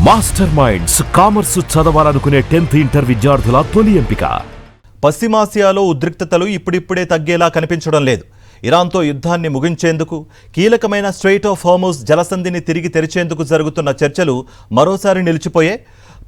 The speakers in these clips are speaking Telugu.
మాస్టర్ మైండ్స్ కామర్స్ చదవాలనుకునే 10th ఇంటర్ విద్యార్థుల తొలి ఎంపిక. పశ్చిమాసియాలో ఉద్రిక్తతలు ఇప్పుడిప్పుడే తగ్గేలా కనిపించడం లేదు. ఇరాన్తో యుద్ధాన్ని ముగించేందుకు కీలకమైన స్ట్రెయిట్ ఆఫ్ హార్ముజ్ జలసంధిని తిరిగి తెరిచేందుకు జరుగుతున్న చర్చలు మరోసారి నిలిచిపోయే.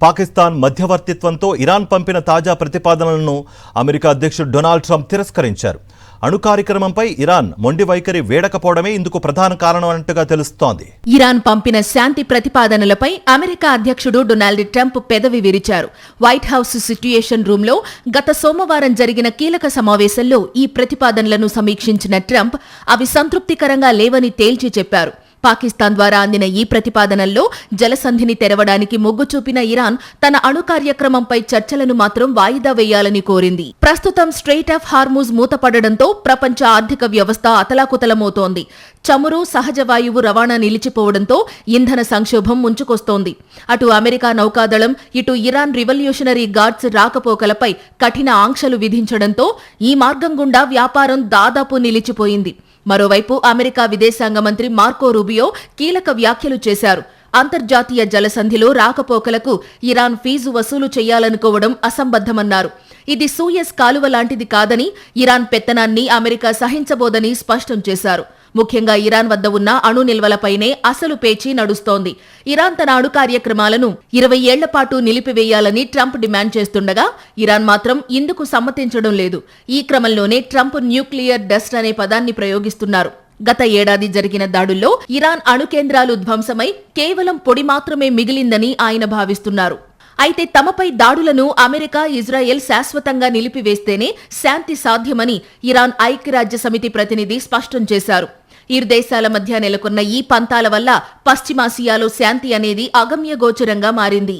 పాకిస్తాన్ మధ్యవర్తిత్వంతో ఇరాన్ పంపిన తాజా ప్రతిపాదనలను అమెరికా అధ్యక్షుడు డొనాల్డ్ ట్రంప్ తిరస్కరించారు. అణు కార్యక్రమంపై ఇరాన్ మొండి వైఖరి వేడకపోవడమే ఇందుకు ప్రధాన కారణం అన్నట్టుగా తెలుస్తోంది. ఇరాన్ పంపిన శాంతి ప్రతిపాదనలపై అమెరికా అధ్యక్షుడు డొనాల్డ్ ట్రంప్ పెదవి విరిచారు. వైట్ హౌస్ సిట్యుయేషన్ రూమ్ లో గత సోమవారం జరిగిన కీలక సమావేశంలో ఈ ప్రతిపాదనలను సమీక్షించిన ట్రంప్ అవి సంతృప్తికరంగా లేవని తేల్చి చెప్పారు. పాకిస్తాన్ ద్వారా అందిన ఈ ప్రతిపాదనల్లో జలసంధిని తెరవడానికి మొగ్గు చూపిన ఇరాన్ తన అణు కార్యక్రమంపై చర్చలను మాత్రం వాయిదా వేయాలని కోరింది. ప్రస్తుతం స్ట్రెయిట్ ఆఫ్ హార్ముజ్ మూతపడడంతో ప్రపంచ ఆర్థిక వ్యవస్థ అతలాకుతలమవుతోంది. చమురు, సహజ వాయువు రవాణా నిలిచిపోవడంతో ఇంధన సంక్షోభం ముంచుకొస్తోంది. అటు అమెరికా నౌకాదళం, ఇటు ఇరాన్ రివల్యూషనరీ గార్డ్స్ రాకపోకలపై కఠిన ఆంక్షలు విధించడంతో ఈ మార్గం గుండా వ్యాపారం దాదాపు నిలిచిపోయింది. మరోవైపు అమెరికా విదేశాంగ మంత్రి మార్కో రూబియో కీలక వ్యాఖ్యలు చేశారు. అంతర్జాతీయ జలసంధిలో రాకపోకలకు ఇరాన్ ఫీజు వసూలు చేయాలనుకోవడం అసంబద్ధమన్నారు. ఇది సూయజ్ కాలువ లాంటిది కాదని, ఇరాన్ పెత్తనాన్ని అమెరికా సహించబోదని స్పష్టం చేశారు. ముఖ్యంగా ఇరాన్ వద్ద ఉన్న అణు నిల్వలపైనే అసలు పేచీ నడుస్తోంది. ఇరాన్ తన అణు కార్యక్రమాలను 20 ఏళ్ల పాటు నిలిపివేయాలని ట్రంప్ డిమాండ్ చేస్తుండగా ఇరాన్ మాత్రం ఇందుకు సమ్మతించడం లేదు. ఈ క్రమంలోనే ట్రంప్ న్యూక్లియర్ డస్ట్ అనే పదాన్ని ప్రయోగిస్తున్నారు. గత ఏడాది జరిగిన దాడుల్లో ఇరాన్ అణు కేంద్రాలు ధ్వంసమై కేవలం పొడి మాత్రమే మిగిలిందని ఆయన భావిస్తున్నారు. అయితే తమపై దాడులను అమెరికా, ఇజ్రాయెల్ శాశ్వతంగా నిలిపివేస్తేనే శాంతి సాధ్యమని ఇరాన్ ఐక్యరాజ్య సమితి ప్రతినిధి స్పష్టం చేశారు. ఇరు దేశాల మధ్య నెలకొన్న ఈ పంతాల వల్ల పశ్చిమాసియాలో శాంతి అనేది అగమ్యగోచరంగా మారింది.